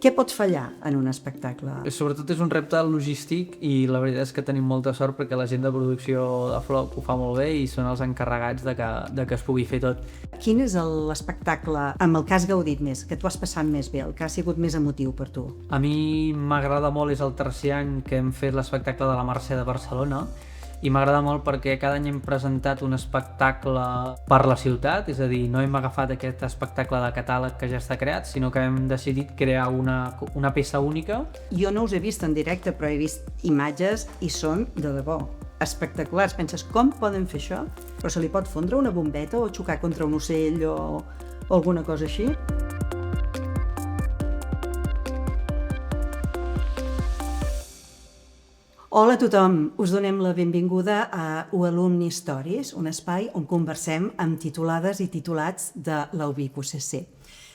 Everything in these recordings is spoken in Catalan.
Què pot fallar en un espectacle? Sobretot és un repte logístic i la veritat és que tenim molta sort perquè la gent de producció de Flock ho fa molt bé i són els encarregats de que es pugui fer tot. Quin és l'espectacle amb el que has gaudit més, que tu has passat més bé, el que ha sigut més emotiu per tu? A mi m'agrada molt, és el tercer any que hem fet l'espectacle de la Mercè de Barcelona i m'agrada molt perquè cada any hem presentat un espectacle per la ciutat, és a dir, no hem agafat aquest espectacle de catàleg que ja està creat, sinó que hem decidit crear una peça única. Jo no us he vist en directe, però he vist imatges i són, de debò, espectaculars. Penses, com poden fer això? Però se li pot fondre una bombeta o xocar contra un ocell o alguna cosa així? Hola a tothom, us donem la benvinguda a UAlumni Stories, un espai on conversem amb titulades i titulats de la UVic UCC.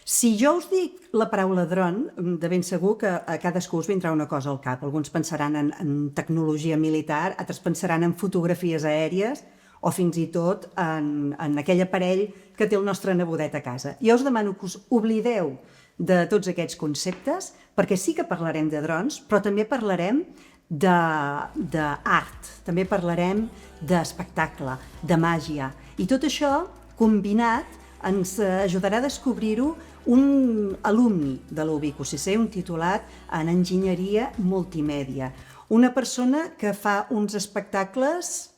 Si jo us dic la paraula dron, de ben segur que a cadascú us vindrà una cosa al cap. Alguns pensaran en tecnologia militar, altres pensaran en fotografies aèries o fins i tot en aquell aparell que té el nostre nebodet a casa. Jo us demano que us oblideu de tots aquests conceptes, perquè sí que parlarem de drons, però també parlarem d'art, també parlarem d'espectacle, de màgia, i tot això combinat ens ajudarà a descobrir-ho un alumni de la UVic UCC, un titulat en enginyeria multimèdia, una persona que fa uns espectacles,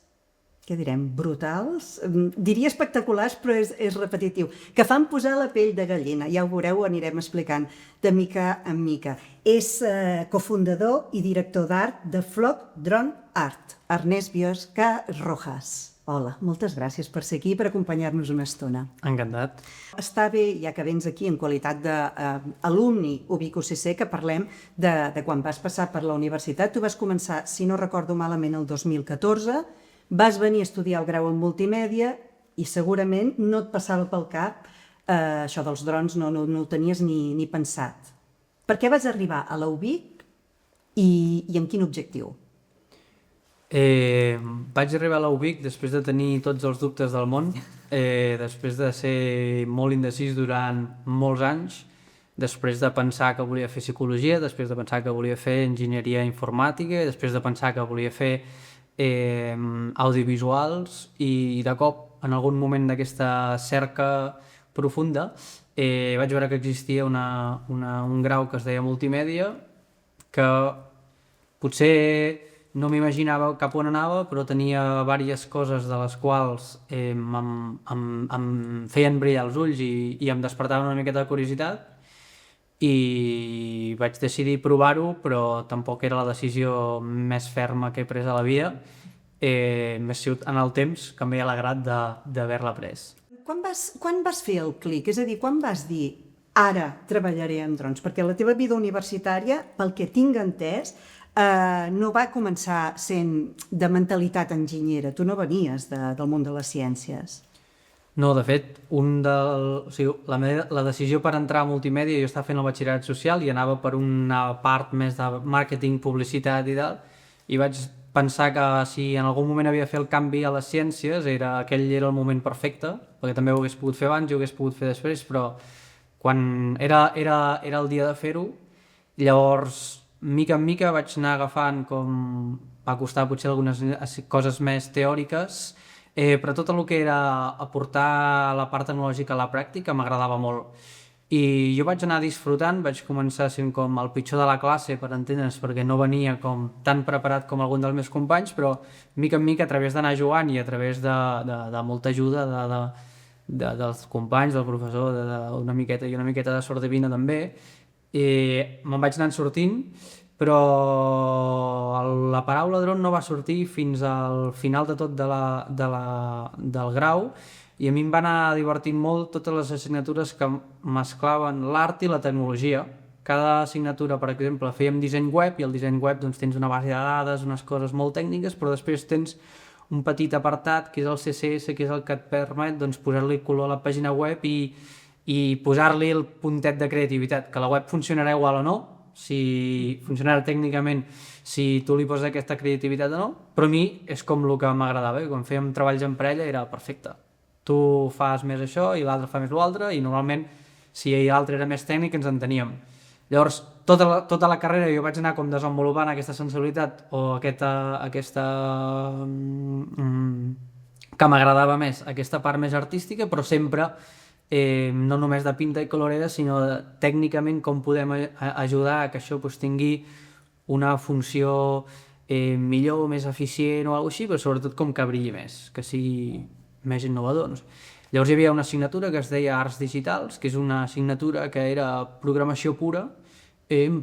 què direm, brutals, diria espectaculars, però és repetitiu, que fan posar la pell de gallina, ja ho veureu, ho anirem explicant de mica en mica. És cofundador i director d'art de Flock Drone Art, Ernest Biosca Rojas. Hola, moltes gràcies per ser aquí i per acompanyar-nos una estona. Encantat. Està bé, ja que vens aquí en qualitat d'alumni UVic UCC, que parlem de quan vas passar per la universitat. Tu vas començar, si no recordo malament, el 2014, vas venir a estudiar el grau en multimèdia i segurament no et passava pel cap això dels drons, no ho tenies ni pensat. Per què vas arribar a la UVic i amb quin objectiu? Vaig arribar a la UVic després de tenir tots els dubtes del món, després de ser molt indecís durant molts anys, després de pensar que volia fer psicologia, després de pensar que volia fer enginyeria informàtica, després de pensar que volia fer audiovisuals i de cop, en algun moment d'aquesta cerca profunda, vaig veure que existia un grau que es deia multimèdia, que potser no m'imaginava cap on anava, però tenia diverses coses de les quals em feien brillar els ulls i em despertaven una miqueta de curiositat, i vaig decidir provar-ho, però tampoc era la decisió més ferma que he pres a la vida. M'ha sigut en el temps que m'he alegrat d'haver-la pres. Quan vas fer el clic? És a dir, quan vas dir ara treballaré amb drons? Perquè la teva vida universitària, pel que tinc entès, no va començar sent de mentalitat enginyera. Tu no venies del món de les ciències. No, de fet, la decisió per entrar a multimèdia, jo estava fent el batxillerat social i anava per una part més de màrqueting, publicitat i tal, i vaig pensar que si en algun moment havia de fer el canvi a les ciències, aquell era el moment perfecte, perquè també ho hagués pogut fer abans i ho hagués pogut fer després, però quan era el dia de fer-ho, llavors, mica en mica vaig anar agafant com va costar potser algunes coses més teòriques, però tot el que era aportar la part tecnològica a la pràctica m'agradava molt. I jo vaig anar disfrutant, vaig començar sent com el pitjor de la classe, per entendre's, perquè no venia com tan preparat com algun dels meus companys, però mica en mica, a través d'anar jugant i a través de molta ajuda dels companys, del professor, una miqueta de sort divina també, me'n vaig anar sortint, però la paraula dron no va sortir fins al final de tot del grau, i a mi em va anar divertint molt totes les assignatures que mesclaven l'art i la tecnologia. Cada assignatura, per exemple, fèiem disseny web, i el disseny web doncs, tens una base de dades, unes coses molt tècniques, però després tens un petit apartat que és el CSS, que és el que et permet doncs, posar-li color a la pàgina web i posar-li el puntet de creativitat, que la web funcionarà igual o no, si funcionarà tècnicament, si tu li poses aquesta creativitat o no, però a mi és com el que m'agradava, quan fèiem treballs en parella era perfecte. Tu fas més això i l'altre fa més l'altre, i normalment si l'altre era més tècnic ens enteníem. Llavors tota la carrera jo vaig anar com desenvolupant aquesta sensibilitat o aquesta que m'agradava més, aquesta part més artística, però sempre no només de pinta i colorera, sinó tècnicament com podem ajudar a que això tingui una funció millor, més eficient o alguna cosa així, però sobretot com que brilli més, que sigui més innovador. No sé. Llavors hi havia una assignatura que es deia Arts Digitals, que és una assignatura que era programació pura,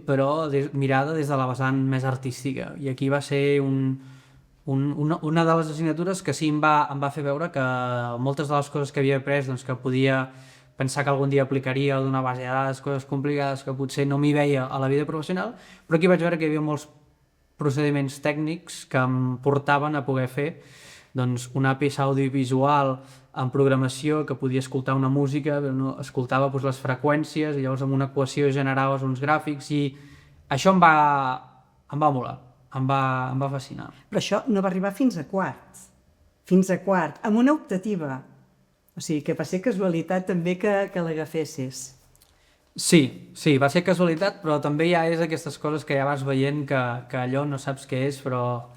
però mirada des de la vessant més artística. I aquí va ser una de les assignatures que sí em va fer veure que moltes de les coses que havia après, doncs, que podia pensar que algun dia aplicaria d'una base de dades, coses complicades que potser no m'hi veia a la vida professional, però aquí vaig veure que hi havia molts procediments tècnics que em portaven a poder fer doncs, una peça audiovisual en programació que podia escoltar una música, però no escoltava doncs, les freqüències i llavors amb una equació generaves uns gràfics i això em va molar, em va fascinar. Però això no va arribar fins a quart, amb una optativa. O sigui, que va ser casualitat també que l'agafessis. Sí, va ser casualitat, però també ja és aquestes coses que ja vas veient que allò no saps què és, però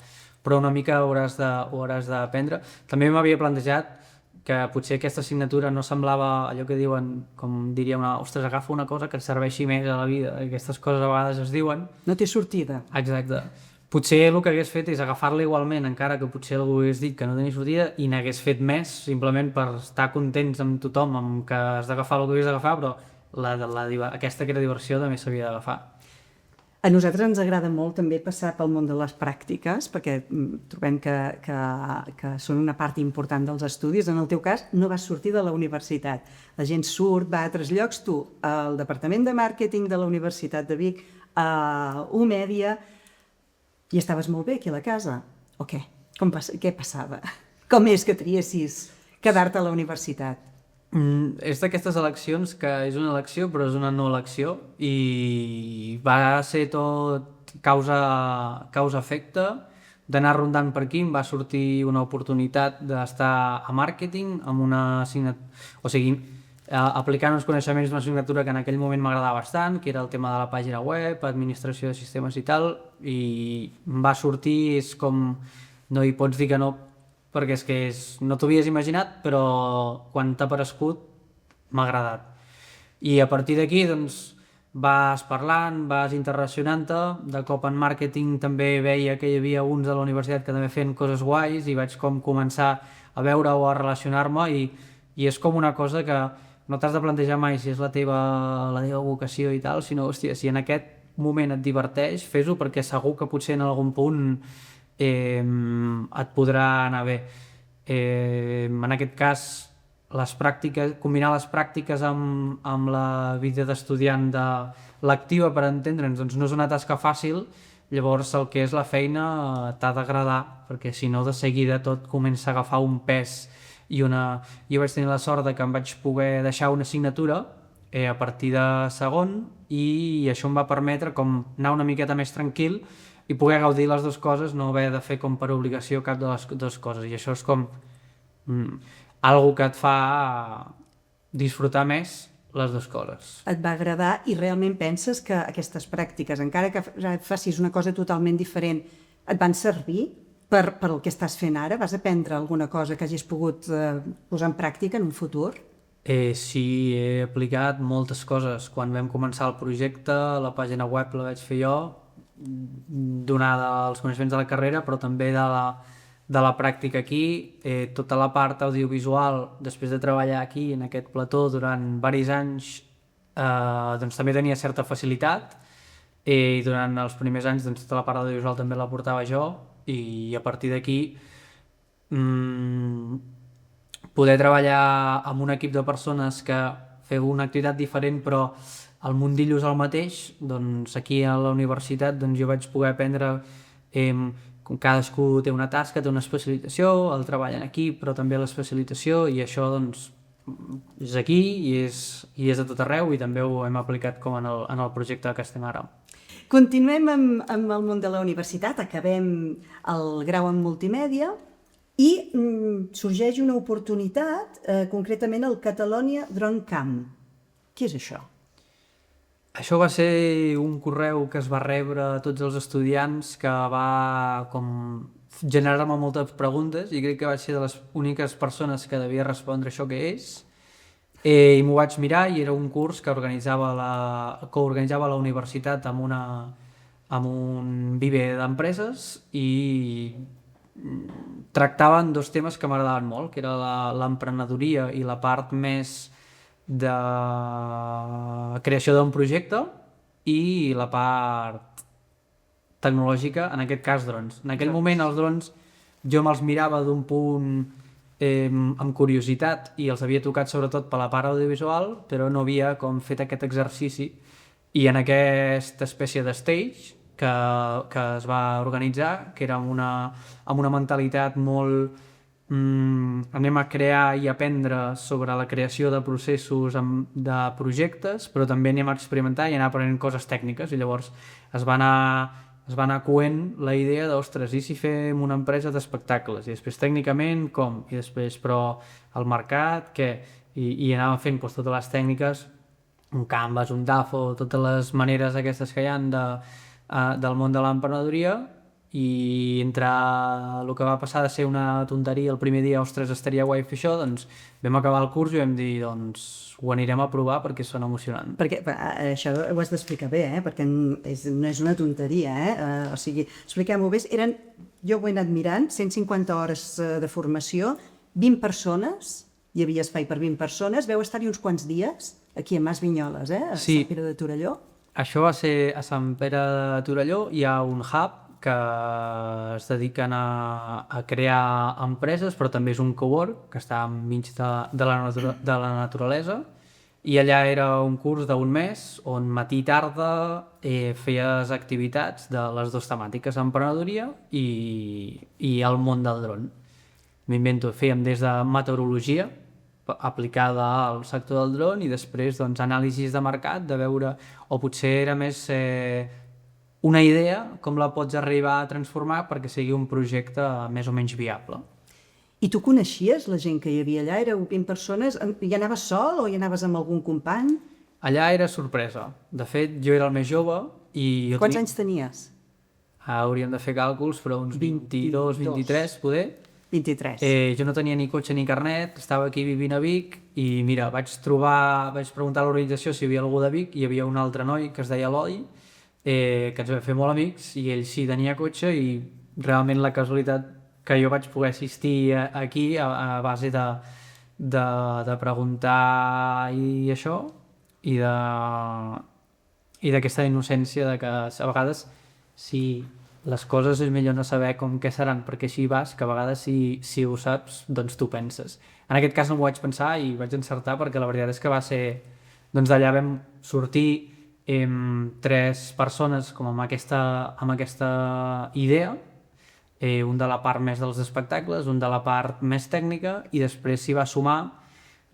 una mica ho hauràs d'aprendre. També m'havia plantejat que potser aquesta assignatura no semblava allò que diuen, com diria ostres, agafa una cosa que et serveixi més a la vida. Aquestes coses a vegades es diuen. No té sortida. Exacte. Potser el que hagués fet és agafar-la igualment, encara que potser algú hagués dit que no tenia sortida, i n'hagués fet més, simplement per estar contents amb tothom, amb que has d'agafar el que hagués d'agafar, però aquesta que era diversió també s'havia d'agafar. A nosaltres ens agrada molt també passar pel món de les pràctiques, perquè trobem que són una part important dels estudis. En el teu cas, no vas sortir de la universitat. La gent surt, va a altres llocs. Tu, al Departament de Màrqueting de la Universitat de Vic, a UMèdia, i estaves molt bé aquí a la casa. O què? Què passava? Com és que triessis quedar-te a la universitat? És d'aquestes eleccions que és una elecció però és una no elecció i va ser tot causa-efecte, d'anar rondant per aquí em va sortir una oportunitat d'estar a màrqueting amb una assignatura, o sigui, aplicant uns coneixements d'una assignatura que en aquell moment m'agradava bastant, que era el tema de la pàgina web, administració de sistemes i tal, i em va sortir, és com, no hi pots dir que no, perquè és que no t'ho havies imaginat, però quan t'ha aparegut m'ha agradat. I a partir d'aquí doncs, vas parlant, vas interrelacionant-te, de cop en màrqueting també veia que hi havia uns de la universitat que també feien coses guais i vaig com començar a veure o a relacionar-me i és com una cosa que no t'has de plantejar mai si és la teva vocació i tal, sinó, hòstia, si en aquest moment et diverteix, fes-ho perquè segur que potser en algun punt et podrà anar bé. En aquest cas, combinar les pràctiques amb la vida d'estudiant de l'activa, per entendre'ns, doncs no és una tasca fàcil, llavors el que és la feina t'ha d'agradar, perquè si no de seguida tot comença a agafar un pes jo vaig tenir la sort de que em vaig poder deixar una assignatura a partir de segon i això em va permetre com anar una miqueta més tranquil i poder gaudir les dues coses, no haver de fer com per obligació cap de les dues coses. I això és com algo que et fa disfrutar més les dues coses. Et va agradar i realment penses que aquestes pràctiques, encara que facis una cosa totalment diferent, et van servir per el que estàs fent ara? Vas aprendre alguna cosa que hagis pogut posar en pràctica en un futur? Sí, he aplicat moltes coses. Quan vam començar el projecte, la pàgina web la vaig fer jo, donada als coneixements de la carrera, però també de la pràctica aquí, tota la part audiovisual, després de treballar aquí en aquest plató durant diversos anys, doncs també tenia certa facilitat i durant els primers anys doncs, tota la part audiovisual també la portava jo i a partir d'aquí poder treballar amb un equip de persones que feu una activitat diferent però el mundillo és el mateix, doncs aquí a la universitat doncs jo vaig poder aprendre com cadascú té una tasca, té una especialització, el treball en equip, però també l'especialització i això doncs és aquí i és a tot arreu i també ho hem aplicat com en el projecte que estem ara. Continuem amb el món de la universitat, acabem el grau en multimèdia i sorgeix una oportunitat, concretament el Catalonia Drone Camp. Què és això? Això va ser un correu que es va rebre a tots els estudiants que va com generar-me moltes preguntes i crec que vaig ser de les úniques persones que devia respondre això que és. I m'ho vaig mirar i era un curs que organitzava la universitat amb un viver d'empreses i tractaven dos temes que m'agradaven molt, que era l'emprenedoria i la part més de creació d'un projecte i la part tecnològica, en aquest cas drons. En aquell moment els drons jo me'ls mirava d'un punt amb curiositat i els havia tocat sobretot per la part audiovisual, però no havia com fet aquest exercici i en aquesta espècie de stage que es va organitzar, que era amb una mentalitat molt anem a crear i aprendre sobre la creació de processos de projectes, però també anem a experimentar i anar aprenent coses tècniques i llavors es va anar coent la idea d'ostres, i si fem una empresa d'espectacles i després tècnicament com, i després però el mercat, què? I anàvem fent doncs, totes les tècniques, un Canvas, un DAFO, totes les maneres aquestes que hi ha del món de l'emprenedoria i entre el que va passar de ser una tonteria el primer dia, ostres, estaria guai fer això, doncs vam acabar el curs i vam dir, doncs ho anirem a provar perquè sona emocionant. Perquè això ho has d'explicar bé, perquè no és una tonteria, o sigui, expliquem-ho bé, jo ho he anat mirant, 150 hores de formació, 20 persones, hi havia espai per 20 persones, veu estar-hi uns quants dies, aquí a Mas Vinyoles, a Sant Pere de Torelló. Això va ser a Sant Pere de Torelló, hi ha un hub que es dediquen a crear empreses, però també és un cowork que està enmig de la naturalesa i allà era un curs d'un mes on matí i tarda feies activitats de les dues temàtiques, emprenedoria i el món del dron. M'invento, fèiem des de meteorologia aplicada al sector del dron i després doncs, anàlisis de mercat, de veure, o potser era més una idea, com la pots arribar a transformar perquè sigui un projecte més o menys viable. I tu coneixies la gent que hi havia allà? Éreu 20 persones? Hi anaves sol o hi anaves amb algun company? Allà era sorpresa. De fet, jo era el més jove i... Quants anys tenies? Hauríem de fer càlculs, però uns 22, 23, poder. 23. Jo no tenia ni cotxe ni carnet, estava aquí vivint a Vic i mira, vaig preguntar a l'organització si hi havia algú de Vic i hi havia un altre noi que es deia Eloi, que ens vam fer molt amics i ell sí tenia cotxe i realment la casualitat que jo vaig poder assistir aquí a base de preguntar i això i d'aquesta innocència de que a vegades si les coses és millor no saber com què seran perquè així vas, que a vegades si ho saps doncs tu penses. En aquest cas no m'ho vaig pensar i vaig encertar perquè la veritat és que va ser doncs d'allà vam sortir 3 persones com amb aquesta idea, un de la part més dels espectacles, un de la part més tècnica i després s'hi va sumar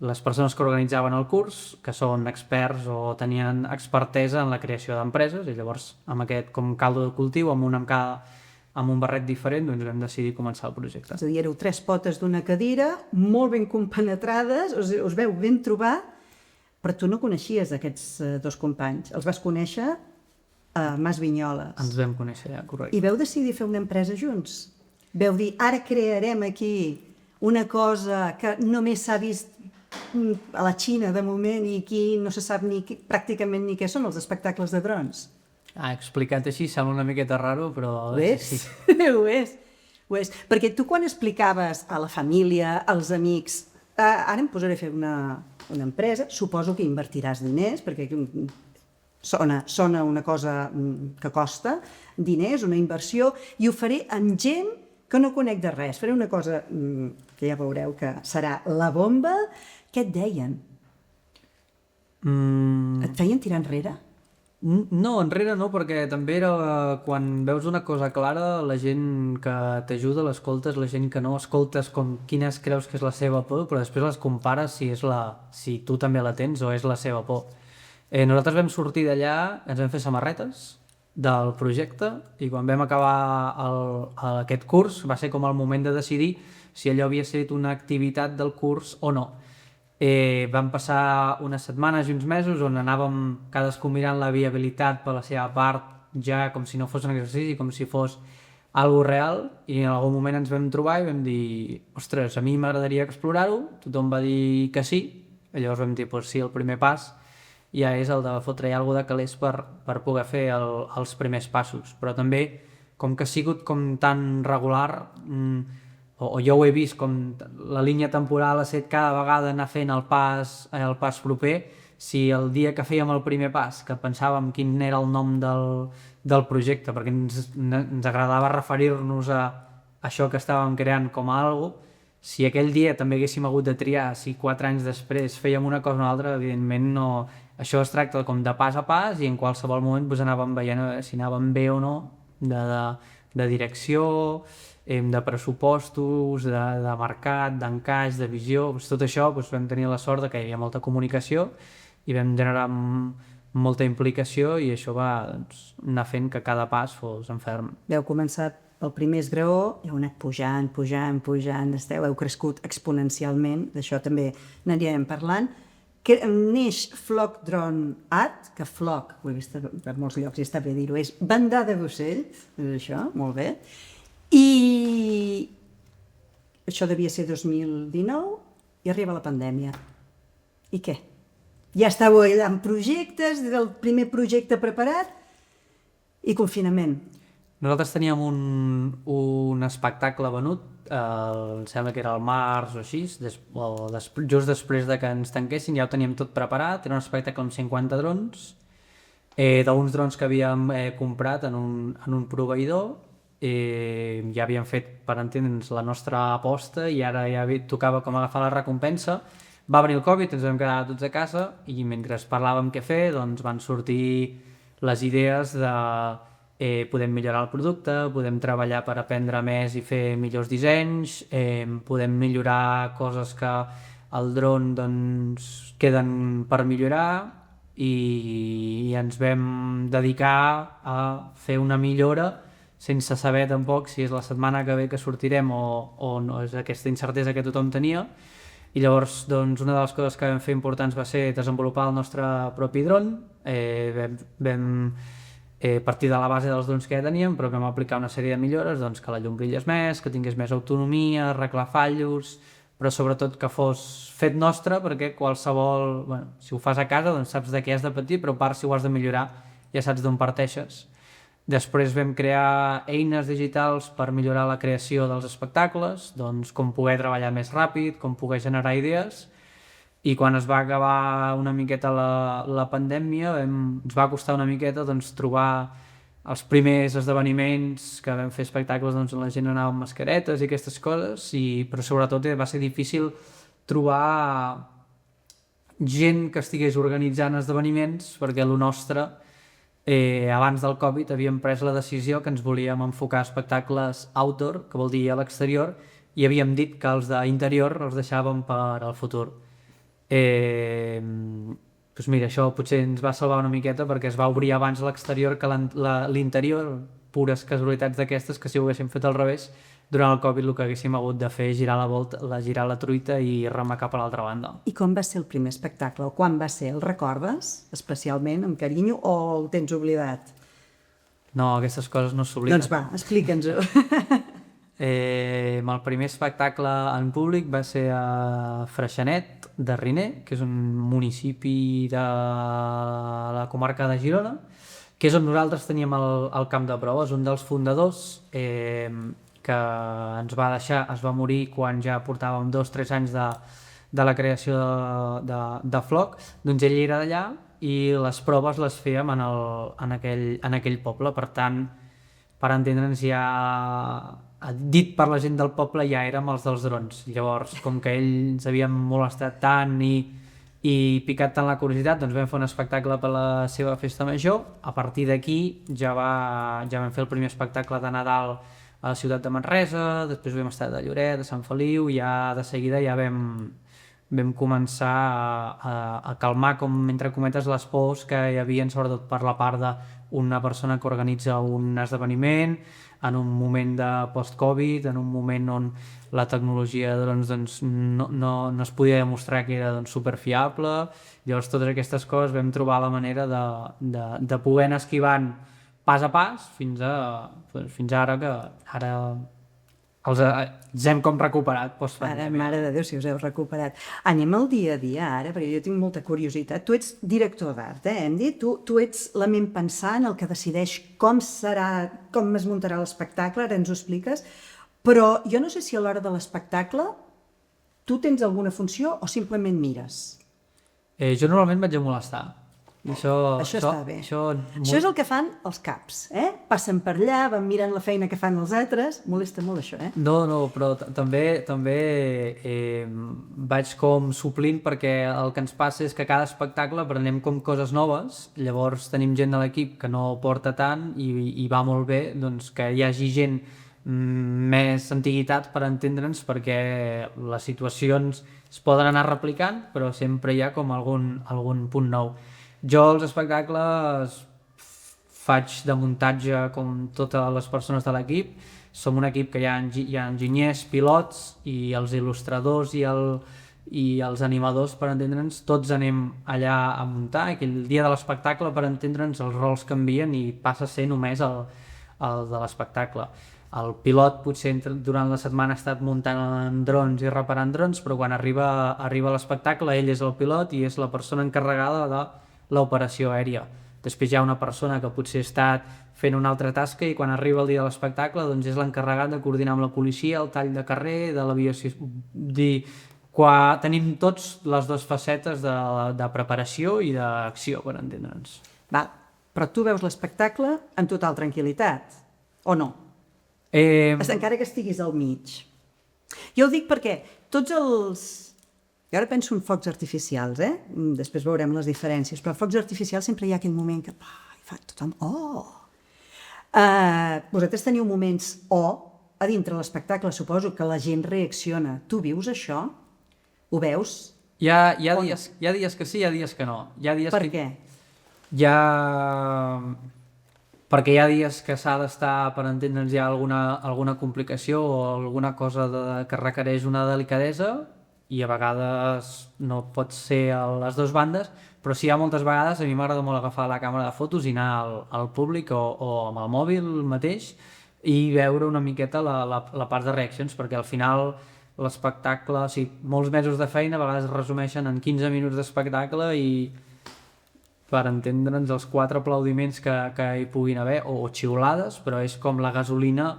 les persones que organitzaven el curs, que són experts o tenien expertesa en la creació d'empreses i llavors amb aquest com caldo de cultiu, amb un barret diferent, doncs vam decidir començar el projecte. És a dir, éreu 3 potes d'una cadira, molt ben compenetrades, us veu ben trobar, però tu no coneixies aquests 2 companys, els vas conèixer a Mas Vinyoles. Ens vam conèixer allà, correcte. I veu decidir fer una empresa junts? Veu dir, ara crearem aquí una cosa que només s'ha vist a la Xina de moment i aquí no se sap pràcticament ni què són els espectacles de drons. Explicat així sembla una miqueta raro, però... Ho és? Sí. Ho és. Perquè tu quan explicaves a la família, als amics, ara em posaré a fer una empresa, suposo que invertiràs diners, perquè sona una cosa que costa diners, una inversió, i ho faré amb gent que no conec de res. Faré una cosa que ja veureu que serà la bomba. Què et deien? Et feien tirar enrere? No, enrere no, perquè també era quan veus una cosa clara, la gent que t'ajuda l'escoltes, la gent que no escoltes com quines creus que és la seva por, però després les compares si tu també la tens o és la seva por. Nosaltres vam sortir d'allà, ens vam fer samarretes del projecte i quan vam acabar aquest curs va ser com el moment de decidir si allò havia estat una activitat del curs o no. Van passar unes setmanes i uns mesos on anàvem cadascú mirant la viabilitat per la seva part, ja com si no fos un exercici, com si fos algo real, i en algun moment ens vam trobar i vam dir, ostres, a mi m'agradaria explorar-ho, tothom va dir que sí, i llavors vam dir, pues sí, el primer pas ja és el de fotre-hi alguna de calés per poder fer els primers passos, però també com que ha sigut com tan regular, o jo ho he vist com la línia temporal ha estat cada vegada anar fent el pas proper, si el dia que fèiem el primer pas, que pensàvem quin era el nom del projecte, perquè ens agradava referir-nos a això que estàvem creant com a algo, si aquell dia també haguéssim hagut de triar si 4 anys després fèiem una cosa o una altra, evidentment no. Això es tracta com de pas a pas i en qualsevol moment doncs, anàvem veient si anàvem bé o no de direcció, de pressupostos, de mercat, d'encaix, de visió, doncs tot això doncs, vam tenir la sort que hi havia molta comunicació i vam generar molta implicació i això va doncs, anar fent que cada pas fos en ferm. Heu començat el primer esgraó, heu anat pujant, heu crescut exponencialment, d'això també n'anirem parlant, que neix Flock Drone Art, que Flock, ho he vist per molts llocs i està bé dir-ho, és bandada d'ocells, és això, molt bé, i això devia ser 2019 i arriba la pandèmia. I què? Ja estàveu allà en projectes, del primer projecte preparat i confinament. Nosaltres teníem un espectacle venut, em sembla que era al març o així, just després de que ens tanquessin ja ho teníem tot preparat, era un espectacle amb 50 drons, d'uns drons que havíem comprat en un proveïdor, ja havíem fet, per entendre'ns, la nostra aposta i ara ja tocava com agafar la recompensa. Va venir el Covid, ens vam quedar tots a casa i mentre parlàvem què fer, doncs van sortir les idees de podem millorar el producte, podem treballar per aprendre més i fer millors dissenys, podem millorar coses que al dron doncs, queden per millorar i ens vam dedicar a fer una millora sense saber tampoc si és la setmana que ve que sortirem o no, és aquesta incertesa que tothom tenia. I llavors doncs, una de les coses que vam fer importants va ser desenvolupar el nostre propi dron. Vam partir de la base dels drons que ja teníem, però vam aplicar una sèrie de millores, doncs, que la llum brillés més, que tingués més autonomia, arreglar fallos, però sobretot que fos fet nostre, perquè qualsevol, bueno, si ho fas a casa doncs saps de què has de patir, però a part si ho has de millorar ja saps d'on parteixes. Després vam crear eines digitals per millorar la creació dels espectacles, doncs com poder treballar més ràpid, com poder generar idees, i quan es va acabar una miqueta la pandèmia ens va costar una miqueta doncs, trobar els primers esdeveniments que vam fer espectacles doncs, on la gent anava amb mascaretes i aquestes coses, però sobretot va ser difícil trobar gent que estigués organitzant esdeveniments perquè el nostre abans del Covid havíem pres la decisió que ens volíem enfocar a espectacles outdoor, que vol dir a l'exterior, i havíem dit que els d'interior els deixàvem per al futur. Doncs mira, això potser ens va salvar una miqueta perquè es va obrir abans l'exterior que l'interior, pures casualitats d'aquestes que si ho haguéssim fet al revés, durant el Covid el que haguéssim hagut de fer és girar la truita i remar cap a l'altra banda. I com va ser el primer espectacle? O quan va ser? El recordes especialment, amb carinyo, o el tens oblidat? No, aquestes coses no s'obliden. Doncs va, explica'ns-ho. El primer espectacle en públic va ser a Freixenet de Riner, que és un municipi de la comarca de Girona, que és on nosaltres teníem el camp de proves. Un dels fundadors que ens va deixar, es va morir quan ja portàvem 2 o 3 anys de la creació de Flock, doncs ell era d'allà i les proves les fèiem en aquell poble. Per tant, per entendre'ns, ja dit per la gent del poble ja érem els dels drons. Llavors, com que ells ens havien molestat tant i picat tant la curiositat, doncs vam fer un espectacle per la seva festa major. A partir d'aquí ja vam fer el primer espectacle de Nadal a la ciutat de Manresa, després vam estar de Lloret, de Sant Feliu, i ja de seguida ja vam vam començar a calmar, com entre cometes, les pors que hi havia, sobretot per la part d'una persona que organitza un esdeveniment, en un moment de post-Covid, en un moment on la tecnologia doncs, no es podia demostrar que era superfiable. Llavors totes aquestes coses vam trobar la manera de poder anar esquivant pas a pas fins ara, que ara ens hem com recuperat Ara, post-pandèmia. mare de Déu, si us heu recuperat. Anem al dia a dia ara, perquè jo tinc molta curiositat. Tu ets director d'art, hem dit? Tu ets la ment pensant, el que decideix com serà, com es muntarà l'espectacle, ara ens ho expliques, però jo no sé si a l'hora de l'espectacle tu tens alguna funció o simplement mires. Jo normalment vaig a molestar. Això està bé. Això Això és el que fan els caps, Passen per allà, van mirant la feina que fan els altres, molesta molt això, No, però també vaig com suplint, perquè el que ens passa és que cada espectacle aprenem com coses noves, llavors tenim gent de l'equip que no porta tant i va molt bé doncs, que hi hagi gent més antiguitat per entendre'ns, perquè les situacions es poden anar replicant, però sempre hi ha com algun punt nou. Jo els espectacles faig de muntatge com totes les persones de l'equip. Som un equip que hi ha enginyers, pilots i els il·lustradors i els animadors, per entendre'ns, tots anem allà a muntar. Aquell dia de l'espectacle, per entendre'ns, els rols canvien i passa a ser només el de l'espectacle. El pilot potser durant la setmana ha estat muntant en drons i reparant drons, però quan arriba l'espectacle ell és el pilot i és la persona encarregada de l'operació aèria. Després hi ha una persona que potser ha estat fent una altra tasca i quan arriba el dia de l'espectacle doncs és l'encarregat de coordinar amb la policia el tall de carrer, de l'aviació. Tenim tots les dues facetes de preparació i d'acció, per entendre'ns. Val, però tu veus l'espectacle en total tranquil·litat, o no? Encara que estiguis al mig. Jo ho dic perquè tots els... Jo ara penso en focs artificials, Després veurem les diferències, però focs artificials sempre hi ha aquell moment que fa tothom... Vosaltres teniu moments a dintre l'espectacle, suposo que la gent reacciona. Tu vius això? Ho veus? Hi ha dies que sí, hi ha dies que no. Per què? Perquè hi ha dies que s'ha d'estar, per entendre'ns, hi ha alguna complicació o alguna cosa que requereix una delicadesa, i a vegades no pot ser a les dues bandes, però sí, hi ha moltes vegades, a mi m'agrada molt agafar la càmera de fotos i anar al públic o amb el mòbil mateix i veure una miqueta la part de reaccions, perquè al final l'espectacle, o sigui, molts mesos de feina a vegades es resumeixen en 15 minuts d'espectacle i per entendre'ns els 4 aplaudiments que hi puguin haver o xiulades, però és com la gasolina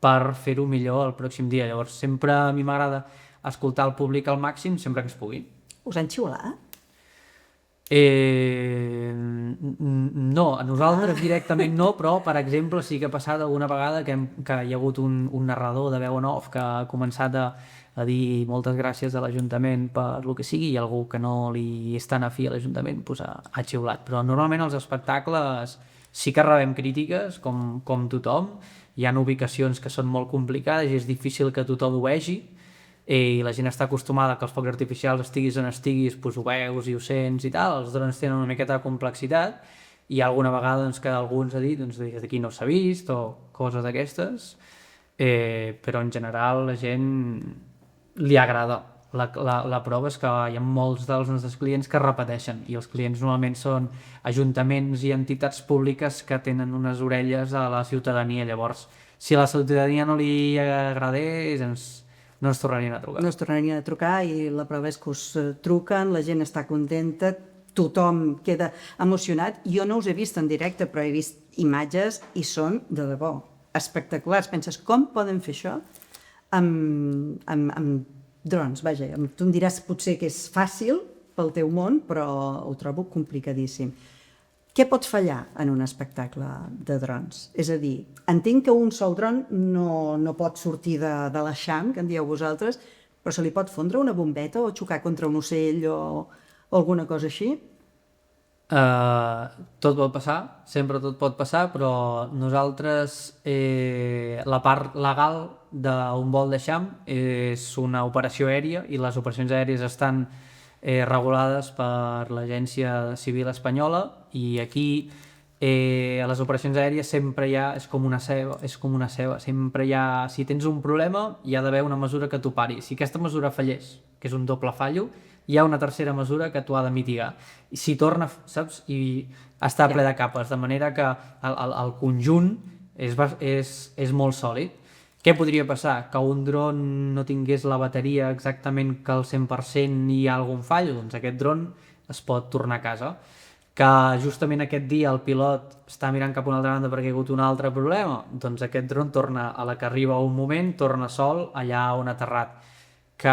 per fer-ho millor el pròxim dia. Llavors sempre a mi m'agrada escoltar el públic al màxim sempre que es pugui. Us han xiulat? No, a nosaltres directament no, però per exemple sí que ha passat alguna vegada que hi ha hagut un narrador de veu en off que ha començat a dir moltes gràcies a l'Ajuntament per el que sigui i algú que no li és tan afí a l'Ajuntament ha xiulat. Però normalment els espectacles sí que rebem crítiques com tothom. Hi ha ubicacions que són molt complicades i és difícil que tothom ho vegi i la gent està acostumada que els focs artificials estiguis on estiguis, doncs ho veus i ho sents i tal, els drons tenen una miqueta de complexitat i alguna vegada doncs, que algú ens ha dit doncs, d'aquí no s'ha vist o coses d'aquestes, però en general la gent li agrada. La prova és que hi ha molts dels nostres clients que repeteixen i els clients normalment són ajuntaments i entitats públiques que tenen unes orelles a la ciutadania. Llavors, si a la ciutadania no li agradés, no ens tornarien a trucar. No es tornarien a trucar i la prova és que us truquen, la gent està contenta, tothom queda emocionat. Jo no us he vist en directe, però he vist imatges i són, de debò, espectaculars. Penses, com poden fer això amb drons? Vaja, tu em diràs potser que és fàcil pel teu món, però ho trobo complicadíssim. Què pot fallar en un espectacle de drons? És a dir, entenc que un sol dron no pot sortir de l'eixam, que en dieu vosaltres, però se li pot fondre una bombeta o xocar contra un ocell o alguna cosa així? Tot pot passar, sempre tot pot passar, però nosaltres la part legal d'un vol d'eixam és una operació aèria i les operacions aèries estan regulades per l'Agència Civil Espanyola i aquí a les operacions aèries sempre hi ha, és com una ceba, sempre hi ha, si tens un problema hi ha d'haver una mesura que t'ho pari. Si aquesta mesura falleix, que és un doble fallo, hi ha una tercera mesura que t'ho ha de mitigar. I si torna, saps? I està ple de capes, de manera que el conjunt és molt sòlid. Què podria passar? Que un dron no tingués la bateria exactament que al 100% hi ha algun fallo? Doncs aquest dron es pot tornar a casa. Que justament aquest dia el pilot està mirant cap a una altra banda perquè hi ha hagut un altre problema, doncs aquest dron torna a la que arriba un moment, torna sol allà on ha aterrat. Que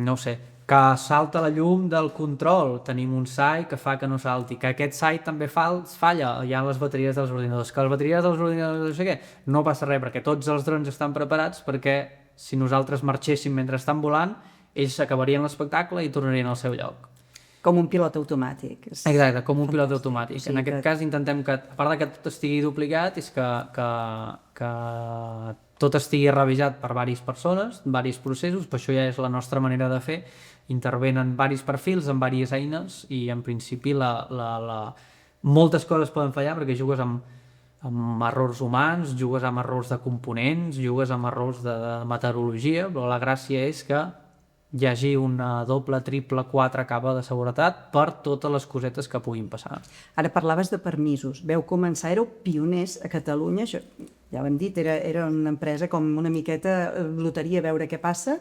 no ho sé, que salta la llum del control, tenim un SAI que fa que no salti, que aquest SAI també falla, hi ha les bateries dels ordinadors, que les bateries dels ordinadors no sé què, no passa res perquè tots els drons estan preparats perquè si nosaltres marxéssim mentre estan volant, ells acabarien l'espectacle i tornarien al seu lloc. Com un pilot automàtic. Exacte, com un pilot automàtic. Sí, en aquest cas intentem que, a part de que tot estigui duplicat, és que tot estigui revisat per diverses persones, diversos processos, per això ja és la nostra manera de fer, intervenen diversos perfils amb diverses eines i en principi moltes coses poden fallar perquè jugues amb errors humans, jugues amb errors de components, jugues amb errors de meteorologia, però la gràcia és que hi hagi una doble, triple, 4 capa de seguretat per totes les cosetes que puguin passar. Ara parlaves de permisos. Veu començar, éreu pioners a Catalunya, això, ja ho hem dit, era una empresa com una miqueta loteria, a veure què passa.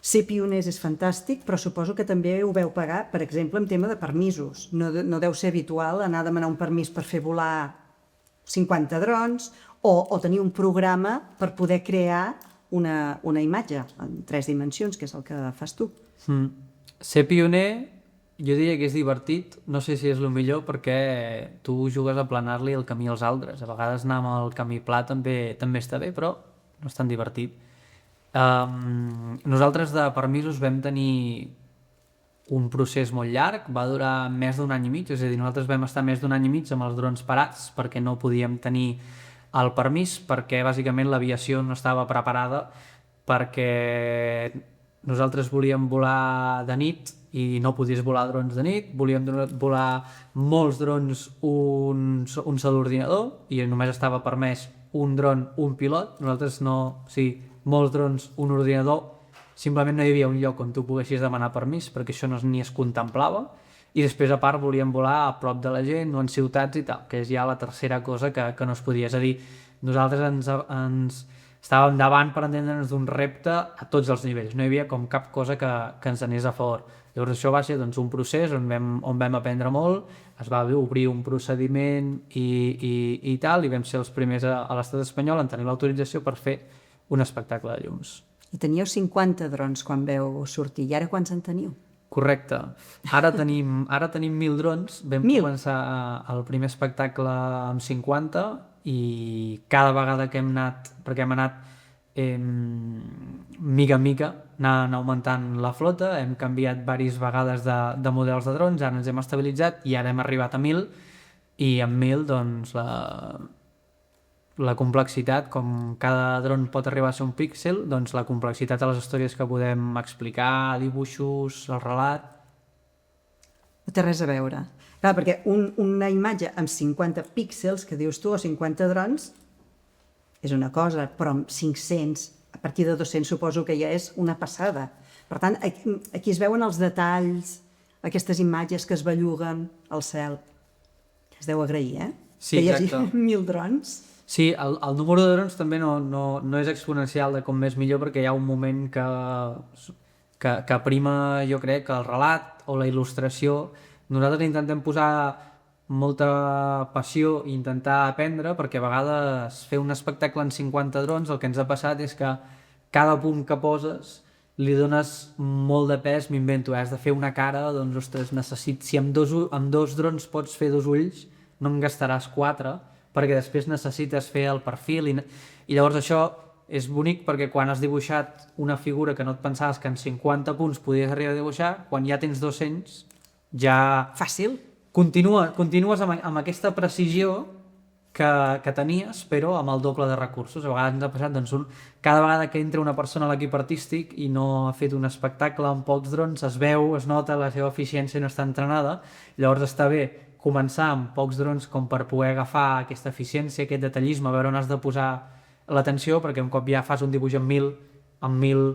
Ser pioners és fantàstic, però suposo que també ho veu pagar, per exemple, en tema de permisos. No deu ser habitual anar a demanar un permís per fer volar 50 drons o tenir un programa per poder crear una imatge en 3 dimensions, que és el que fas tu. Ser pioner, jo diria que és divertit, no sé si és el millor perquè tu jugues a planar-li el camí als altres. A vegades anar amb el camí pla també està bé, però no és tan divertit. Nosaltres de permisos vam tenir un procés molt llarg, va durar més d'un any i mig, és a dir, nosaltres vam estar més d'un any i mig amb els drons parats perquè no podíem tenir el permís, perquè bàsicament l'aviació no estava preparada, perquè nosaltres volíem volar de nit i no podies volar drons de nit, volíem volar molts drons un sol ordinador i només estava permès un dron, un pilot, nosaltres no, molts drons, un ordinador, simplement no hi havia un lloc on tu poguessis demanar permís perquè això ni es contemplava. I després a part volíem volar a prop de la gent o en ciutats i tal, que és ja la tercera cosa que no es podia. És a dir, nosaltres ens estàvem davant per entendre'ns d'un repte a tots els nivells, no hi havia com cap cosa que ens anés a favor. Llavors això va ser un procés on vam aprendre molt, es va obrir un procediment i tal, i vam ser els primers a l'estat espanyol en tenir l'autorització per fer un espectacle de llums. I teníeu 50 drons quan veu sortir, i ara quants en teniu? Correcte. Ara tenim 1.000 drons. Vam començar el primer espectacle amb 50 i cada vegada que hem anat, perquè hem anat mica en mica anant augmentant la flota, hem canviat diverses vegades de models de drons, ara ens hem estabilitzat i ara hem arribat a 1.000 i amb 1.000 doncs la complexitat, com cada dron pot arribar a ser un píxel, doncs la complexitat de les històries que podem explicar, dibuixos, el relat... No té res a veure. Clar, perquè una imatge amb 50 píxels, que dius tu, o 50 drons, és una cosa, però amb 500, a partir de 200 suposo que ja és una passada. Per tant, aquí es veuen els detalls, aquestes imatges que es belluguen al cel. Es deu agrair, Sí, que exacte. hi hagi 1.000 drons. Sí, el número de drons també no és exponencial de com més millor perquè hi ha un moment que prima, jo crec, el relat o la il·lustració. Nosaltres intentem posar molta passió i intentar aprendre perquè a vegades fer un espectacle en 50 drons el que ens ha passat és que cada punt que poses li dones molt de pes, m'invento, has de fer una cara, doncs ostres, si amb dos drons pots fer 2 ulls, no en gastaràs 4, perquè després necessites fer el perfil i llavors això és bonic perquè quan has dibuixat una figura que no et pensaves que en 50 punts podies arribar a dibuixar, quan ja tens 200 ja Fàcil. continues amb aquesta precisió que tenies, però amb el doble de recursos. A vegades ens ha passat, doncs, cada vegada que entra una persona a l'equip artístic i no ha fet un espectacle amb pocs drons, es veu, es nota, la seva eficiència no està entrenada, llavors està bé començar amb pocs drons com per poder agafar aquesta eficiència, aquest detallisme, a veure on has de posar l'atenció, perquè un cop ja fas un dibuix amb 1000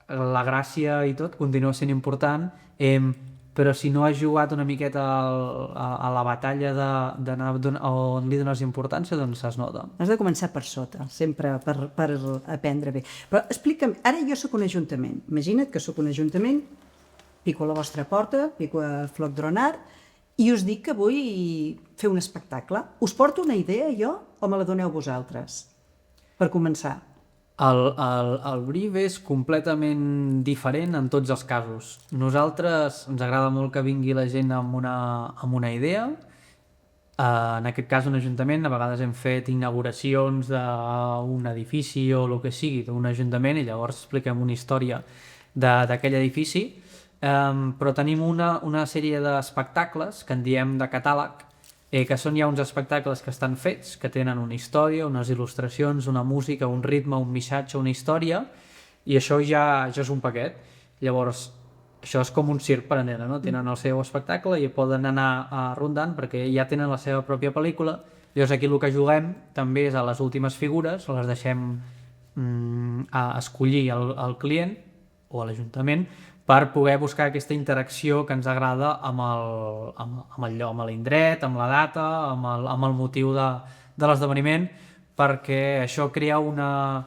la gràcia i tot continua sent important, però si no has jugat una miqueta a la batalla on li dones importància, doncs es nota. Has de començar per sota, sempre per aprendre bé. Però explica'm, ara jo sóc un ajuntament, imagina't que sóc un ajuntament, pico a la vostra porta, pico a Floc Dronart, i us dic que vull fer un espectacle. Us porto una idea jo o me la doneu vosaltres? Per començar. El brief és completament diferent en tots els casos. Nosaltres ens agrada molt que vingui la gent amb una idea. En aquest cas, un ajuntament, a vegades hem fet inauguracions d'un edifici o el que sigui d'un ajuntament i llavors expliquem una història d'aquell edifici. Però tenim una sèrie d'espectacles que en diem de catàleg, que són ja uns espectacles que estan fets, que tenen una història, unes il·lustracions, una música, un ritme, un missatge, una història, i això ja és un paquet. Llavors, això és com un circ per a nena, no? Tenen el seu espectacle i poden anar rondant perquè ja tenen la seva pròpia pel·lícula. Llavors aquí el que juguem també és a les últimes figures, les deixem a escollir al client o a l'Ajuntament per poder buscar aquesta interacció que ens agrada amb el lloc, amb l'indret, amb la data, amb el motiu de l'esdeveniment, perquè això crea una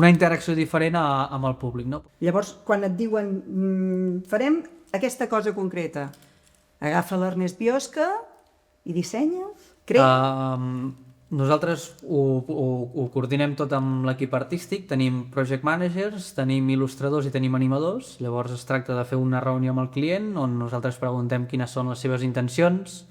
interacció diferent amb el públic, no? Llavors, quan et diuen farem aquesta cosa concreta, agafa l'Ernest Biosca i dissenya, crea... Nosaltres ho coordinem tot amb l'equip artístic, tenim project managers, tenim il·lustradors i tenim animadors, llavors es tracta de fer una reunió amb el client on nosaltres preguntem quines són les seves intencions,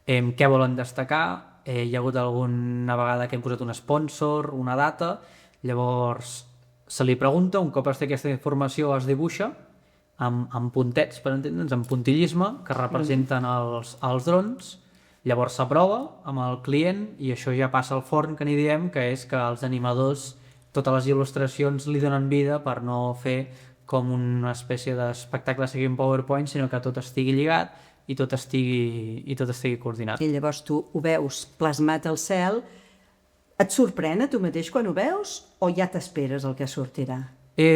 què volen destacar, hi ha hagut alguna vegada que hem posat un sponsor, una data, llavors se li pregunta, un cop es té aquesta informació es dibuixa amb puntets, per entendre'ns, amb puntillisme que representen els drons. Llavors s'aprova amb el client i això ja passa al forn, que n'hi diem, que és que els animadors totes les il·lustracions li donen vida per no fer com una espècie d'espectacle sigui en PowerPoint, sinó que tot estigui lligat i tot estigui coordinat. I llavors tu ho veus plasmat al cel, et sorprèn a tu mateix quan ho veus o ja t'esperes el que sortirà?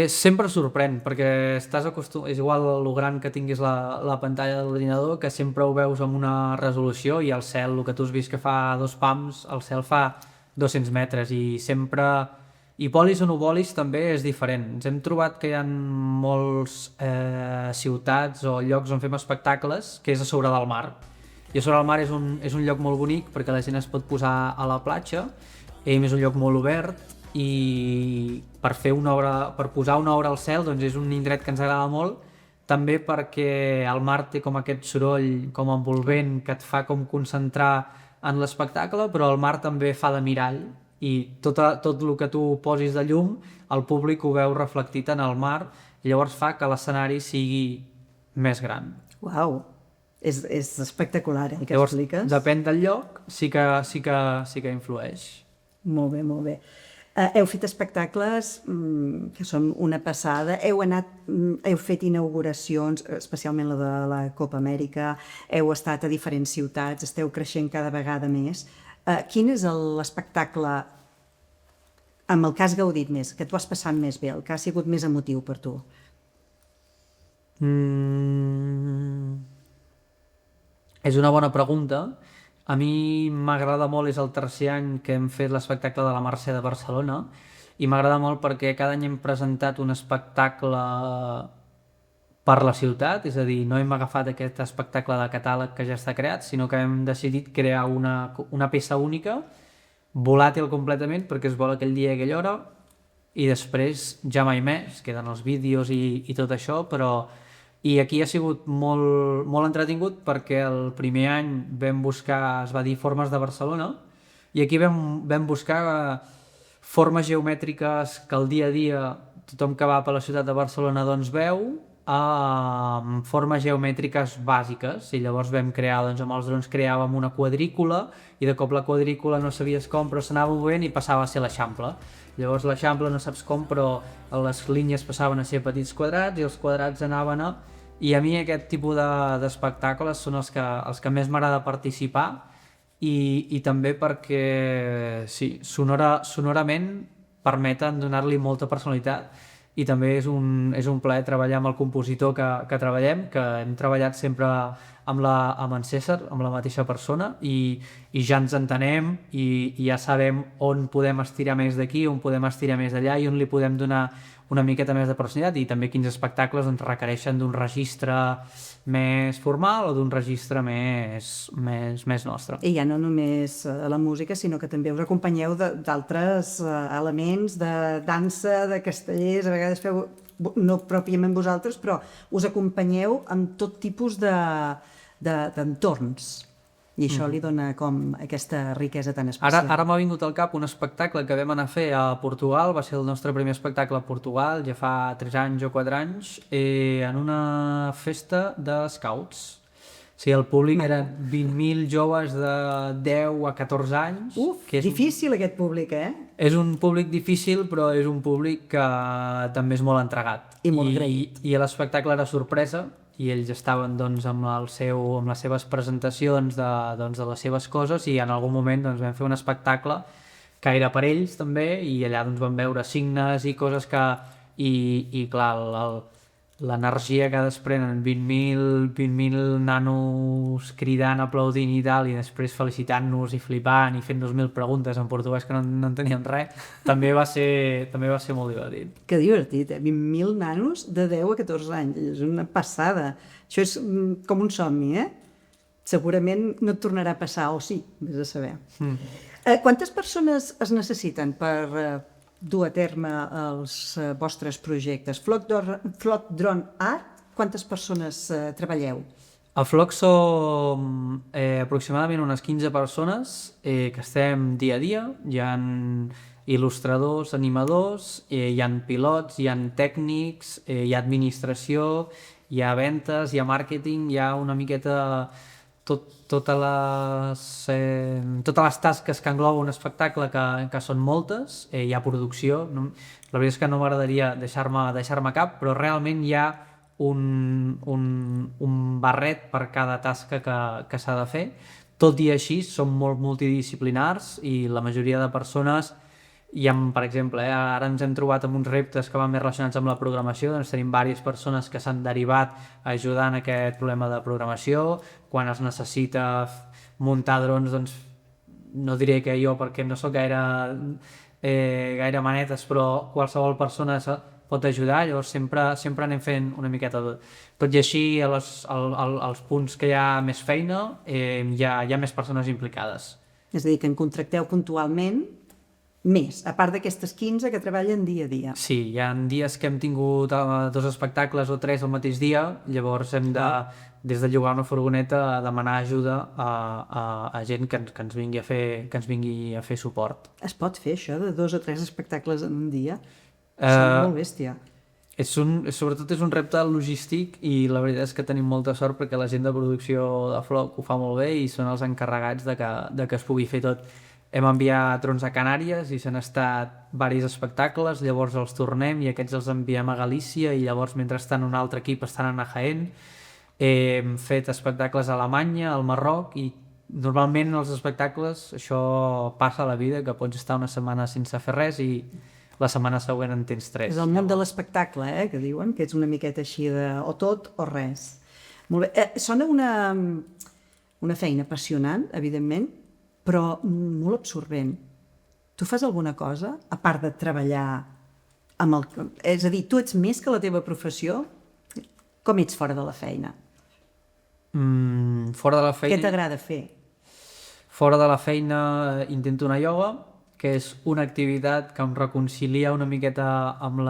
Sempre sorprèn, perquè estàs acostumat, és igual el gran que tinguis la pantalla de l'ordinador, que sempre ho veus amb una resolució i el cel, el que tu has vist que fa 2 pams, el cel fa 200 metres i sempre, i volis o no volis també és diferent. Ens hem trobat que hi ha molts ciutats o llocs on fem espectacles que és a sobre del mar. I a sobre del mar és un lloc molt bonic perquè la gent es pot posar a la platja, és un lloc molt obert, i per posar una obra al cel doncs és un indret que ens agrada molt, també perquè el mar té com aquest soroll com envolvent que et fa com concentrar en l'espectacle, però el mar també fa de mirall i tot el que tu posis de llum el públic ho veu reflectit en el mar i llavors fa que l'escenari sigui més gran. Uau, és espectacular el que llavors, expliques. Depèn del lloc, sí que influeix. Molt bé, molt bé. Heu fet espectacles que són una passada, heu fet inauguracions, especialment la de la Copa Amèrica, heu estat a diferents ciutats, esteu creixent cada vegada més. Quin és l'espectacle amb el que has gaudit més, que t'ho has passat més bé, el que ha sigut més emotiu per tu? És una bona pregunta. A mi m'agrada molt, és el tercer any que hem fet l'espectacle de la Mercè de Barcelona i m'agrada molt perquè cada any hem presentat un espectacle per la ciutat, és a dir, no hem agafat aquest espectacle de catàleg que ja està creat, sinó que hem decidit crear una peça única, volàtil completament perquè es vol aquell dia i aquella hora i després ja mai més, queden els vídeos i tot això, però... I aquí ha sigut molt entretingut perquè el primer any es va dir Formes de Barcelona, i aquí vam buscar formes geomètriques que el dia a dia tothom que va per la ciutat de Barcelona doncs veu, amb formes geomètriques bàsiques i llavors vam crear, doncs amb els drons creàvem una quadrícula i de cop la quadrícula no sabies com però s'anava movent i passava a ser l'eixample. Llavors l'eixample no saps com però les línies passaven a ser petits quadrats i els quadrats anaven a... I a mi aquest tipus d'espectacles són els que més m'agrada participar i també perquè sí, sonorament permeten donar-li molta personalitat i també és un plaer treballar amb el compositor que treballem, que hem treballat sempre amb en César, amb la mateixa persona i ja ens entenem i ja sabem on podem estirar més d'aquí, on podem estirar més d'allà i on li podem donar una miqueta més de personalitat i també quins espectacles doncs, requereixen d'un registre més formal o d'un registre més nostre. I ja no només la música, sinó que també us acompanyeu d'altres elements de dansa, de castellers, a vegades feu, no pròpiament vosaltres, però us acompanyeu amb tot tipus d'entorns. I això li dona com aquesta riquesa tan especial. Ara m'ha vingut al cap un espectacle que vam anar a fer a Portugal, va ser el nostre primer espectacle a Portugal, ja fa 3 anys o 4 anys, en una festa de scouts. O sigui, el públic eren 20.000 joves de 10 a 14 anys. Que és difícil aquest públic, És un públic difícil, però és un públic que també és molt entregat. I molt agraït. I l'espectacle era sorpresa, i ells estaven doncs, amb les seves presentacions de les seves coses i en algun moment doncs, vam fer un espectacle que era per ells també i allà doncs, vam veure signes i coses que i clar, l'energia que desprenen 20.000 nanos cridant, aplaudint i tal i després felicitant-nos i flipant i fent-nos 1.000 preguntes en portuguès que no enteníem res també va ser molt divertit. Que divertit, 20.000 nanos de 10 a 14 anys, és una passada. Això és com un somni, Segurament no et tornarà a passar, o sí, vés a saber. Quantes persones es necessiten per dur a terme els vostres projectes? Flock Drone Art, quantes persones treballeu? A Flock som aproximadament unes 15 persones que estem dia a dia. Hi ha il·lustradors, animadors, hi ha pilots, hi ha tècnics, hi ha administració, hi ha ventes, hi ha màrqueting, hi ha una miqueta totes les tasques que engloba un espectacle que són moltes, hi ha producció, la veritat és que no m'agradaria deixar-me cap, però realment hi ha un barret per cada tasca que s'ha de fer. Tot i així som molt multidisciplinars i la majoria de persones per exemple, ara ens hem trobat amb uns reptes que van més relacionats amb la programació, doncs tenim diverses persones que s'han derivat a ajudar en aquest problema de programació. Quan es necessita muntar drons, doncs no diré que jo perquè no sóc gaire manetes, però qualsevol persona pot ajudar, llavors sempre anem fent una miqueta de... Tot i així, als punts que hi ha més feina, hi ha més persones implicades. És a dir, que en contracteu puntualment més, a part d'aquestes 15 que treballen dia a dia. Sí, hi ha dies que hem tingut 2 espectacles o 3 al mateix dia, llavors hem de, des de llogar una furgoneta, demanar ajuda a gent que ens vingui a fer suport. Es pot fer això, de 2 o 3 espectacles en un dia? Sembla molt bèstia. Sobretot és un repte logístic i la veritat és que tenim molta sort perquè la gent de producció de Flock ho fa molt bé i són els encarregats de que es pugui fer tot. Hem enviat drons a Canàries i s'han estat diversos espectacles, llavors els tornem i aquests els enviem a Galícia i llavors mentrestant un altre equip estan a Jaén. Hem fet espectacles a Alemanya, al Marroc i normalment els espectacles això passa a la vida, que pots estar una setmana sense fer res i la setmana següent en tens 3. És el món de l'espectacle, que diuen, que és una miqueta així de o tot o res. Molt bé. Sona una feina apassionant, evidentment, però molt absorbent. Tu fas alguna cosa, a part de treballar amb el... És a dir, tu ets més que la teva professió? Com ets fora de la feina? Fora de la feina... Què t'agrada fer? Fora de la feina intento anar a ioga, que és una activitat que em reconcilia una miqueta amb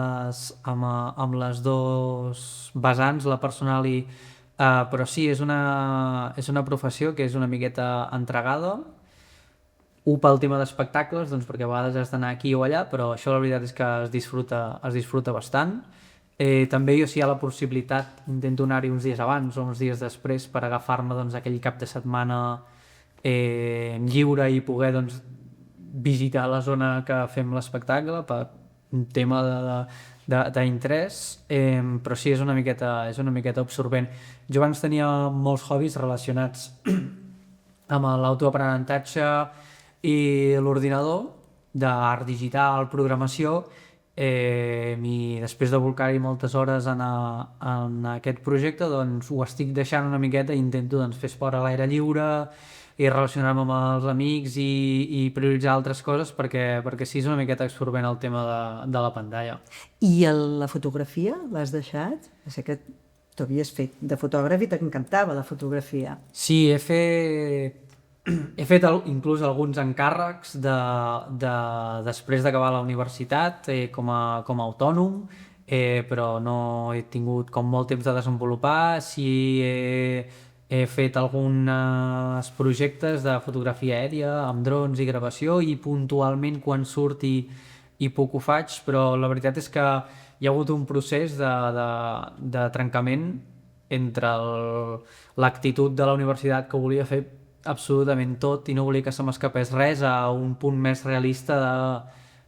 les 2 vessants, la personal i... però sí, és una professió que és una miqueta entregada. Pel tema d'espectacles, doncs perquè a vegades has d'anar aquí o allà, però això la veritat és que es disfruta bastant. També jo, si hi ha la possibilitat, intento anar-hi uns dies abans o uns dies després per agafar-me doncs, aquell cap de setmana lliure i poder doncs, visitar la zona que fem l'espectacle per un tema d'interès, però sí, és una miqueta absorbent. Jo abans tenia molts hobbies relacionats amb l'autoaprenentatge i l'ordinador, d'art digital, programació, i després de volcar-hi moltes hores en aquest projecte, doncs ho estic deixant una miqueta i intento doncs, fer esport a l'aire lliure i relacionar-me amb els amics i prioritzar altres coses perquè sí, és una miqueta absorbent el tema de la pantalla. I la fotografia l'has deixat? Sé que t'ho havies fet de fotògraf i t'encantava la fotografia. Sí, he fet inclús alguns encàrrecs després d'acabar la universitat com a autònom, però no he tingut com molt temps de desenvolupar. Sí, he fet alguns projectes de fotografia aèria amb drons i gravació i puntualment quan surt i puc ho faig, però la veritat és que hi ha hagut un procés de trencament entre l'actitud de la universitat, que volia fer absolutament tot i no volia que se m'escapés res, a un punt més realista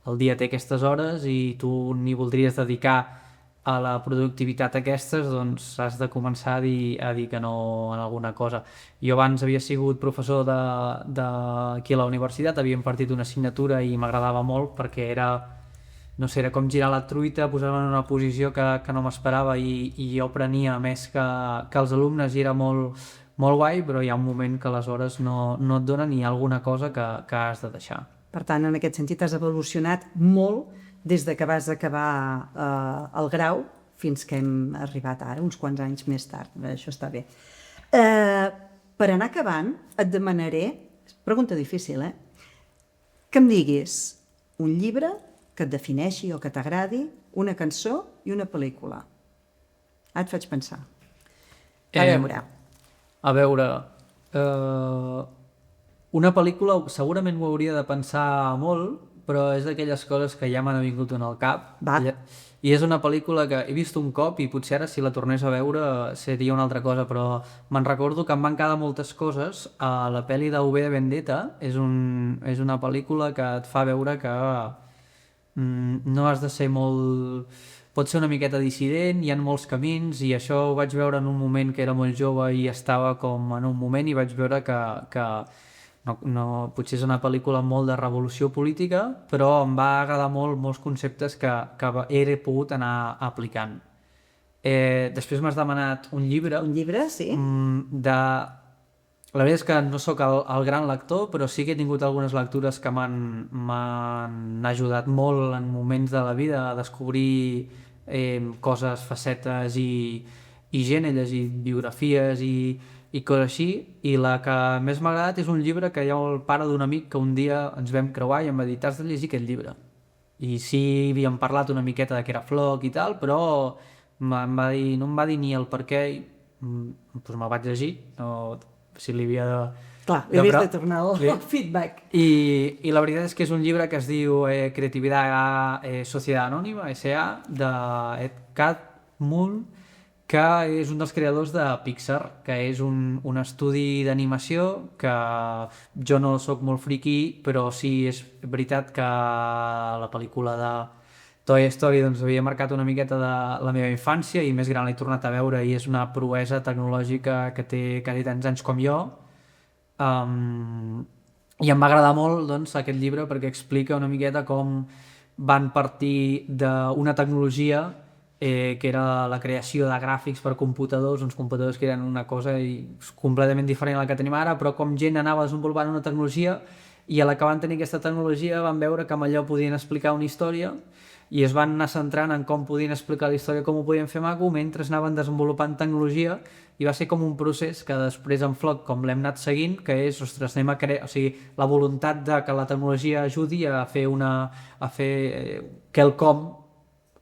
el dia té aquestes hores i tu n'hi voldries dedicar a la productivitat aquestes, doncs has de començar a dir que no en alguna cosa. Jo abans havia sigut professor aquí a la universitat, havia impartit una assignatura i m'agradava molt perquè era com girar la truita, posar-me en una posició que no m'esperava i jo aprenia més que els alumnes i era molt guai, però hi ha un moment que les hores no et donen i hi ha alguna cosa que has de deixar. Per tant, en aquest sentit has evolucionat molt des de que vas acabar el grau fins que hem arribat ara, uns quants anys més tard. Això està bé. Per anar acabant, et demanaré, pregunta difícil, que em diguis un llibre que et defineixi o que t'agradi, una cançó i una pel·lícula. Et faig pensar. A veure, una pel·lícula segurament ho hauria de pensar molt, però és d'aquelles coses que ja m'han vingut en el cap. I és una pel·lícula que he vist un cop i potser ara si la tornés a veure seria una altra cosa, però me'n recordo que em van quedar moltes coses. La pel·li de V de Vendetta és una pel·lícula que et fa veure que no has de ser molt... Pot ser una miqueta dissident, hi ha molts camins i això ho vaig veure en un moment que era molt jove i estava com en un moment i vaig veure que no, potser és una pel·lícula molt de revolució política, però em va agradar molt molts conceptes que he pogut anar aplicant. Després m'has demanat un llibre. Un llibre, sí. La veritat és que no sóc el gran lector, però sí que he tingut algunes lectures que m'han ajudat molt en moments de la vida a descobrir coses, facetes i gent, he llegit biografies i coses així, i la que més m'ha agradat és un llibre que hi ha el pare d'un amic que un dia ens vam creuar i em va dir t'has de llegir aquest llibre. I sí, havíem parlat una miqueta de que era floc i tal, però no em va dir ni el per què i doncs me'l vaig llegir, si li havia de... Clar, li havies de tornar el feedback. I la veritat és que és un llibre que es diu Creatividad Sociedad Anónima, S.A., d'Ed Catmull, que és un dels creadors de Pixar, que és un estudi d'animació que jo no sóc molt friqui, però sí és veritat que la pel·lícula de Toy Story doncs, havia marcat una miqueta de la meva infància i més gran l'he tornat a veure i és una proesa tecnològica que té tants anys com jo. I em va agradar molt doncs, aquest llibre perquè explica una miqueta com van partir d'una tecnologia que era la creació de gràfics per computadors, uns computadors que eren una cosa completament diferent a la que tenim ara, però com gent anava desenvolupant una tecnologia i a la que van tenir aquesta tecnologia van veure que amb allò podien explicar una història i es van anar centrant en com podien explicar la història, com ho podien fer maco, mentre anaven desenvolupant tecnologia i va ser com un procés que després en Floc, com l'hem anat seguint, que és, ostres, anem a crear, o sigui, la voluntat de que la tecnologia ajudi a fer quelcom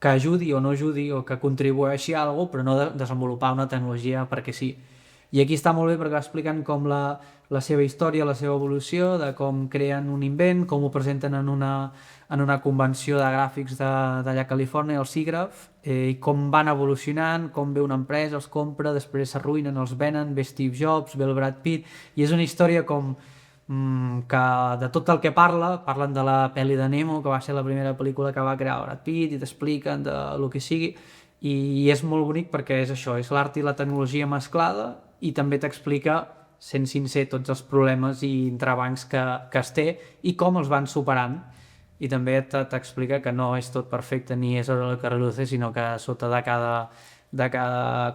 que ajudi o no ajudi o que contribueixi a alguna cosa, però no desenvolupar una tecnologia perquè sí. I aquí està molt bé perquè va explicant com la seva història, la seva evolució, de com creen un invent, com ho presenten en una convenció de gràfics d'allà a Califòrnia, el SIGGRAPH, i com van evolucionant, com ve una empresa, els compra, després s'arruïnen, els venen, ve Steve Jobs, ve el Brad Pitt, i és una història com que de tot el que parlen de la pel·li de Nemo, que va ser la primera pel·lícula que va crear Brad Pitt, i t'expliquen de lo que sigui, i és molt bonic perquè és això, és l'art i la tecnologia mesclada, i també t'explica, sent sincer, tots els problemes i entrebancs que es té i com els van superant, i també t'explica que no és tot perfecte ni és hora que reluce, sinó que sota de cada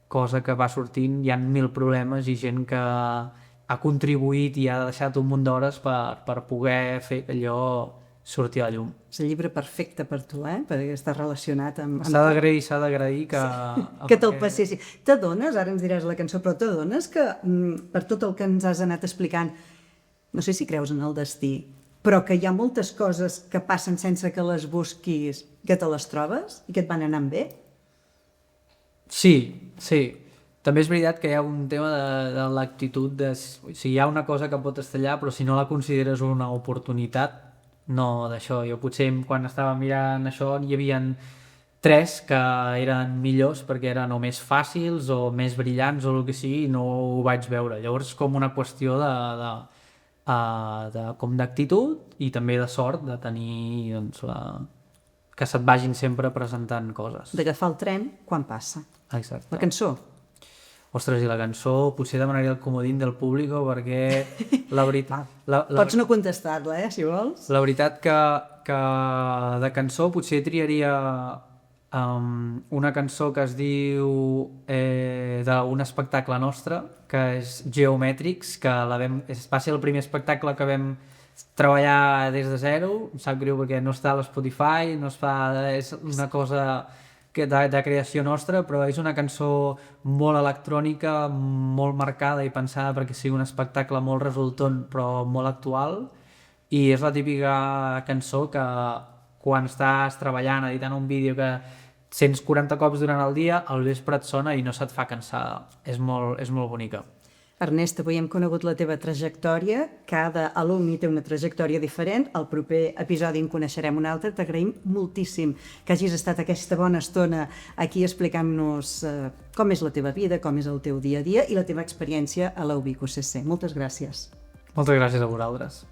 cosa que va sortint hi ha 1000 problemes i gent que ha contribuït i ha deixat un munt d'hores per poder fer que allò sortir a la llum. És el llibre perfecte per tu, perquè està relacionat amb... S'ha d'agrair que te'l passessi. T'adones, ara ens diràs la cançó, però t'adones que per tot el que ens has anat explicant, no sé si creus en el destí, però que hi ha moltes coses que passen sense que les busquis, que te les trobes i que et van anant bé? Sí. També és veritat que hi ha un tema de l'actitud de... O sigui, hi ha una cosa que pot estar allà, però si no la consideres una oportunitat, no d'això. Jo potser quan estava mirant això hi havia 3 que eren millors perquè eren o més fàcils o més brillants o el que sigui i no ho vaig veure. Llavors és com una qüestió com d'actitud i també de sort de tenir doncs, que se't vagin sempre presentant coses. D'agafar el tren quan passa. Exacte. La cançó? Ostres, i la cançó potser demanaria el comodín del públic perquè la veritat... Pots no contestar-la, si vols. La veritat que de cançó potser triaria una cançó que es diu d'un espectacle nostre, que és Geometrics, que va ser el primer espectacle que vam treballar des de zero. Em sap greu perquè no està a l'Spotify, és una cosa de creació nostra, però és una cançó molt electrònica, molt marcada i pensada perquè sigui un espectacle molt resultant però molt actual, i és la típica cançó que quan estàs treballant, editant un vídeo que sents 40 cops durant el dia, al vespre et sona i no se't fa cansada. És molt bonica. Ernest, avui hem conegut la teva trajectòria, cada alumni té una trajectòria diferent, al proper episodi en coneixerem un altre. T'agraïm moltíssim que hagis estat aquesta bona estona aquí explicant-nos com és la teva vida, com és el teu dia a dia i la teva experiència a la UBIC UCC. Moltes gràcies. Moltes gràcies a vosaltres.